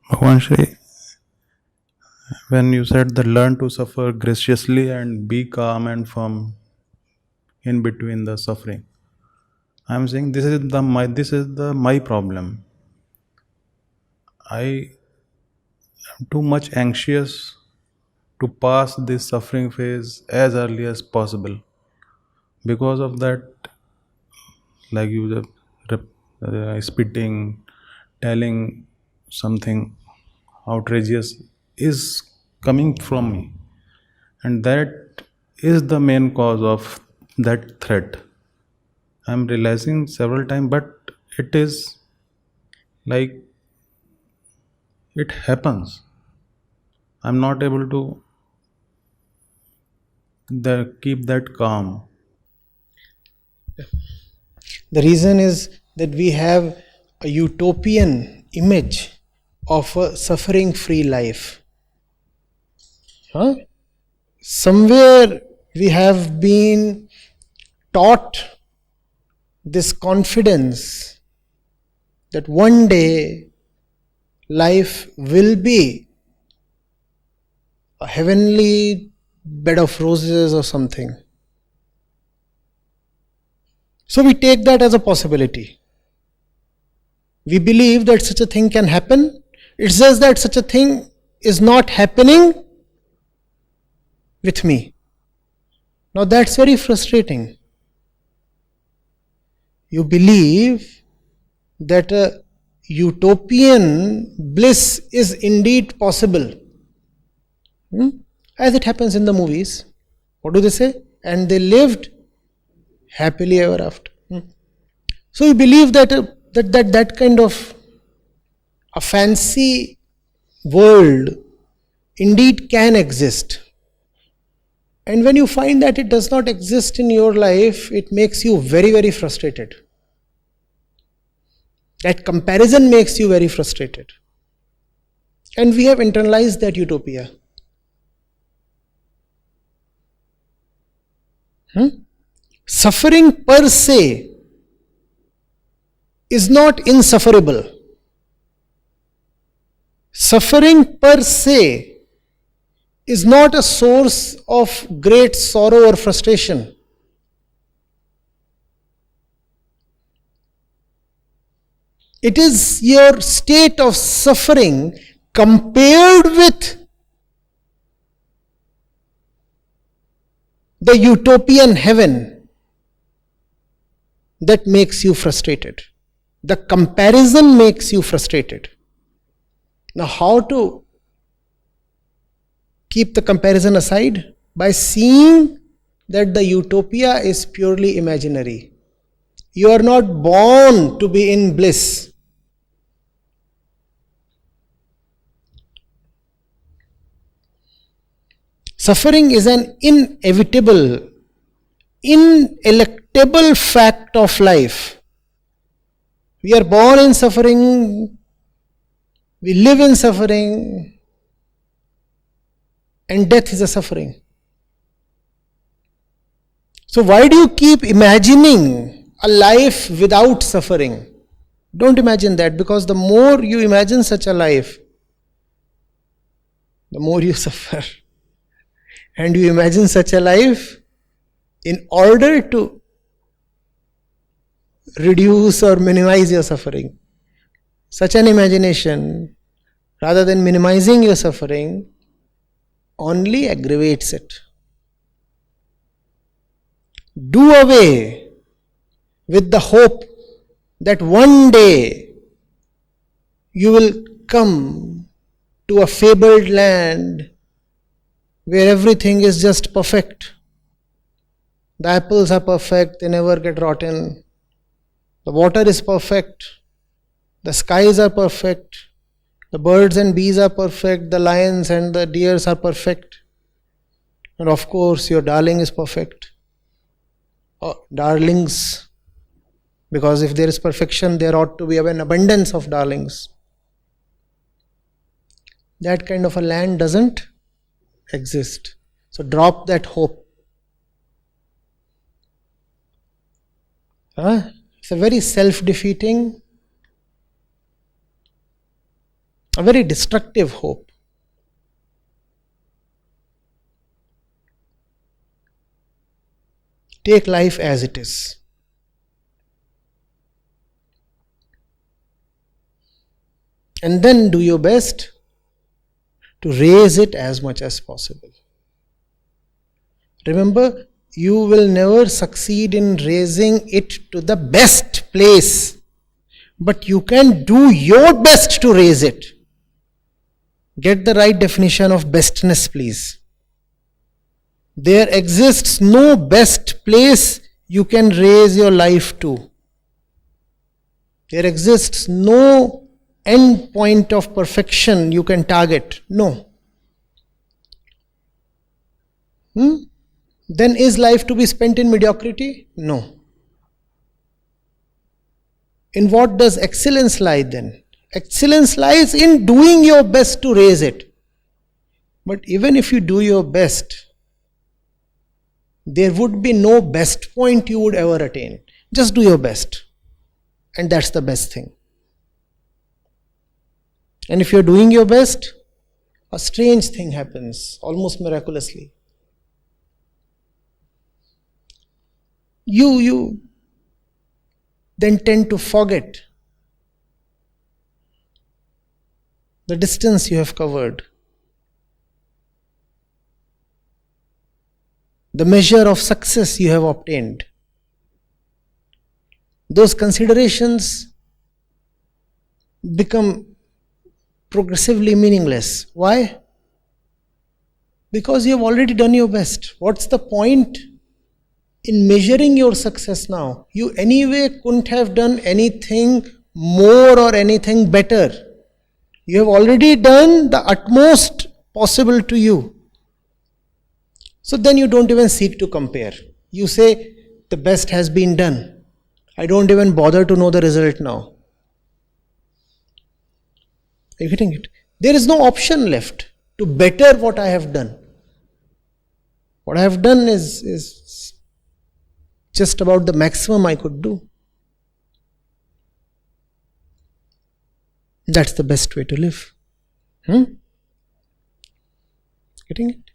Bhagwan Shri, when you said that learn to suffer graciously and be calm and firm in between the suffering, I'm saying this is the my problem. I am too much anxious to pass this suffering phase as early as possible. Because of that, like you were spitting, telling something outrageous is coming from me, and that is the main cause of that threat. I'm realizing several times, but it is like it happens. I'm not able to keep that calm. The reason is that we have a utopian image of a suffering free life. Huh? Somewhere we have been taught this confidence that one day life will be a heavenly bed of roses or something. So we take that as a possibility. We believe that such a thing can happen. It's just that such a thing is not happening with me. Now that's very frustrating. You believe that a utopian bliss is indeed possible. As it happens in the movies. What do they say? And they lived happily ever after. So you believe that kind of a fancy world indeed can exist. And when you find that it does not exist in your life, it makes you very, very frustrated. That comparison makes you very frustrated. And we have internalized that utopia. Suffering per se is not insufferable. Suffering per se is not a source of great sorrow or frustration. It is your state of suffering compared with the utopian heaven that makes you frustrated. The comparison makes you frustrated. Now, how to keep the comparison aside? By seeing that the utopia is purely imaginary. You are not born to be in bliss. Suffering is an inevitable, ineluctable fact of life. We are born in suffering, we live in suffering, and death is a suffering. So why do you keep imagining a life without suffering? Don't imagine that, because the more you imagine such a life, the more you suffer. And you imagine such a life in order to reduce or minimize your suffering. Such an imagination, rather than minimizing your suffering, only aggravates it. Do away with the hope that one day you will come to a fabled land where everything is just perfect. The apples are perfect, they never get rotten. The water is perfect. The skies are perfect. The birds and bees are perfect. The lions and the deers are perfect. And of course, your darling is perfect. Oh, darlings. Because if there is perfection, there ought to be an abundance of darlings. That kind of a land doesn't exist. So drop that hope. It's a very self-defeating a very destructive hope. Take life as it is. And then do your best to raise it as much as possible. Remember, you will never succeed in raising it to the best place, but you can do your best to raise it. Get the right definition of bestness, please. There exists no best place you can raise your life to. There exists no end point of perfection you can target. No. Then is life to be spent in mediocrity? No. In what does excellence lie then? Excellence lies in doing your best to raise it. But even if you do your best, there would be no best point you would ever attain. Just do your best. And that's the best thing. And if you're doing your best, a strange thing happens, almost miraculously. You then tend to forget the distance you have covered, the measure of success you have obtained. Those considerations become progressively meaningless. Why? Because you have already done your best. What's the point in measuring your success now? You anyway couldn't have done anything more or anything better. You have already done the utmost possible to you. So then you don't even seek to compare. You say, the best has been done. I don't even bother to know the result now. Are you getting it? There is no option left to better what I have done. What I have done is just about the maximum I could do. That's the best way to live. Getting it?